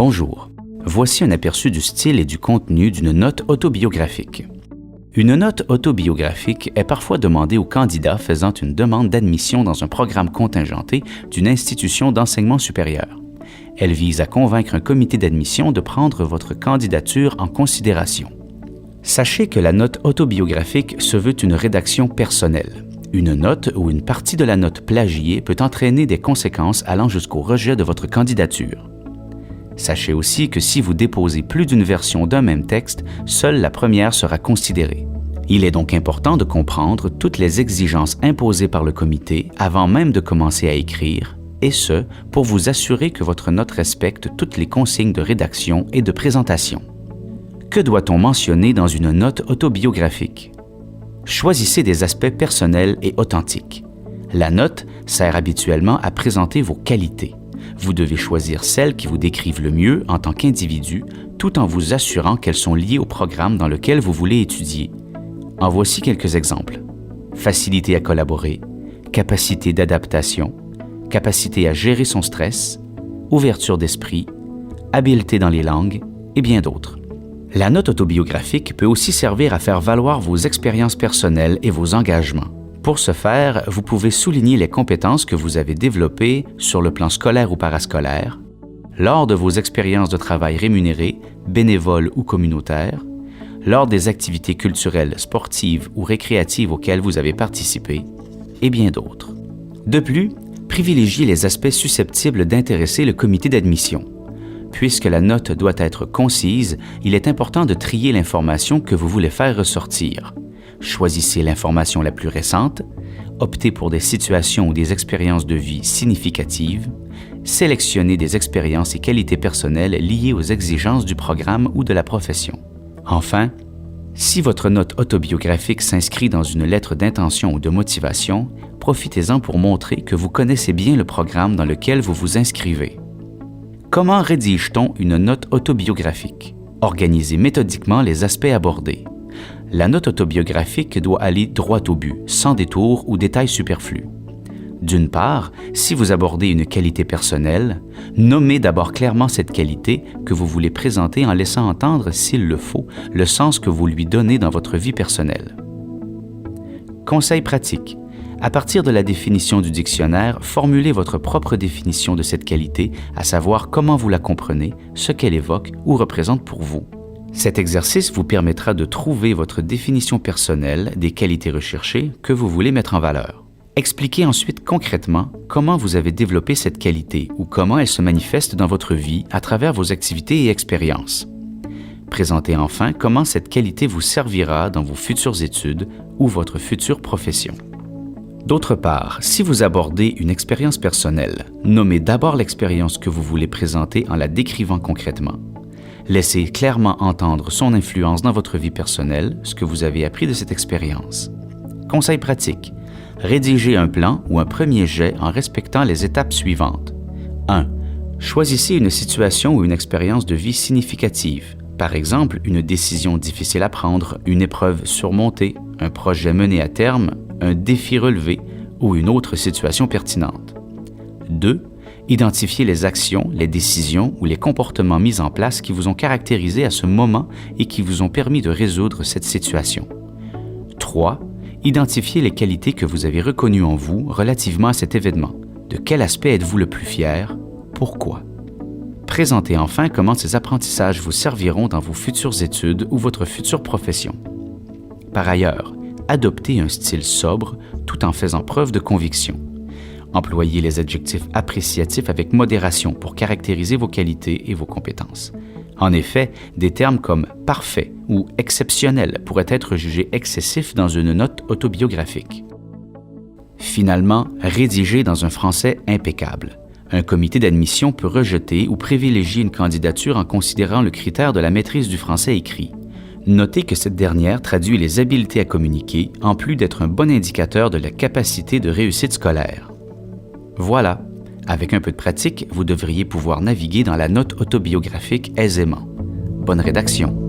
Bonjour, voici un aperçu du style et du contenu d'une note autobiographique. Une note autobiographique est parfois demandée aux candidats faisant une demande d'admission dans un programme contingenté d'une institution d'enseignement supérieur. Elle vise à convaincre un comité d'admission de prendre votre candidature en considération. Sachez que la note autobiographique se veut une rédaction personnelle. Une note ou une partie de la note plagiée peut entraîner des conséquences allant jusqu'au rejet de votre candidature. Sachez aussi que si vous déposez plus d'une version d'un même texte, seule la première sera considérée. Il est donc important de comprendre toutes les exigences imposées par le comité avant même de commencer à écrire, et ce, pour vous assurer que votre note respecte toutes les consignes de rédaction et de présentation. Que doit-on mentionner dans une note autobiographique? Choisissez des aspects personnels et authentiques. La note sert habituellement à présenter vos qualités. Vous devez choisir celles qui vous décrivent le mieux en tant qu'individu, tout en vous assurant qu'elles sont liées au programme dans lequel vous voulez étudier. En voici quelques exemples. Facilité à collaborer, capacité d'adaptation, capacité à gérer son stress, ouverture d'esprit, habileté dans les langues et bien d'autres. La note autobiographique peut aussi servir à faire valoir vos expériences personnelles et vos engagements. Pour ce faire, vous pouvez souligner les compétences que vous avez développées sur le plan scolaire ou parascolaire, lors de vos expériences de travail rémunérées, bénévoles ou communautaires, lors des activités culturelles, sportives ou récréatives auxquelles vous avez participé, et bien d'autres. De plus, privilégiez les aspects susceptibles d'intéresser le comité d'admission. Puisque la note doit être concise, il est important de trier l'information que vous voulez faire ressortir. Choisissez l'information la plus récente, optez pour des situations ou des expériences de vie significatives, sélectionnez des expériences et qualités personnelles liées aux exigences du programme ou de la profession. Enfin, si votre note autobiographique s'inscrit dans une lettre d'intention ou de motivation, profitez-en pour montrer que vous connaissez bien le programme dans lequel vous vous inscrivez. Comment rédige-t-on une note autobiographique? Organisez méthodiquement les aspects abordés. La note autobiographique doit aller droit au but, sans détour ou détails superflus. D'une part, si vous abordez une qualité personnelle, nommez d'abord clairement cette qualité que vous voulez présenter en laissant entendre, s'il le faut, le sens que vous lui donnez dans votre vie personnelle. Conseil pratique. À partir de la définition du dictionnaire, formulez votre propre définition de cette qualité, à savoir comment vous la comprenez, ce qu'elle évoque ou représente pour vous. Cet exercice vous permettra de trouver votre définition personnelle des qualités recherchées que vous voulez mettre en valeur. Expliquez ensuite concrètement comment vous avez développé cette qualité ou comment elle se manifeste dans votre vie à travers vos activités et expériences. Présentez enfin comment cette qualité vous servira dans vos futures études ou votre future profession. D'autre part, si vous abordez une expérience personnelle, nommez d'abord l'expérience que vous voulez présenter en la décrivant concrètement. Laissez clairement entendre son influence dans votre vie personnelle, ce que vous avez appris de cette expérience. Conseil pratique. Rédigez un plan ou un premier jet en respectant les étapes suivantes. 1. Choisissez une situation ou une expérience de vie significative. Par exemple, une décision difficile à prendre, une épreuve surmontée, un projet mené à terme, un défi relevé ou une autre situation pertinente. 2. Identifiez les actions, les décisions ou les comportements mis en place qui vous ont caractérisé à ce moment et qui vous ont permis de résoudre cette situation. 3. Identifiez les qualités que vous avez reconnues en vous relativement à cet événement. De quel aspect êtes-vous le plus fier? Pourquoi? Présentez enfin comment ces apprentissages vous serviront dans vos futures études ou votre future profession. Par ailleurs, adoptez un style sobre tout en faisant preuve de conviction. Employez les adjectifs appréciatifs avec modération pour caractériser vos qualités et vos compétences. En effet, des termes comme « parfait » ou « exceptionnel » pourraient être jugés excessifs dans une note autobiographique. Finalement, rédigez dans un français impeccable. Un comité d'admission peut rejeter ou privilégier une candidature en considérant le critère de la maîtrise du français écrit. Notez que cette dernière traduit les habiletés à communiquer, en plus d'être un bon indicateur de la capacité de réussite scolaire. Voilà, avec un peu de pratique, vous devriez pouvoir naviguer dans la note autobiographique aisément. Bonne rédaction!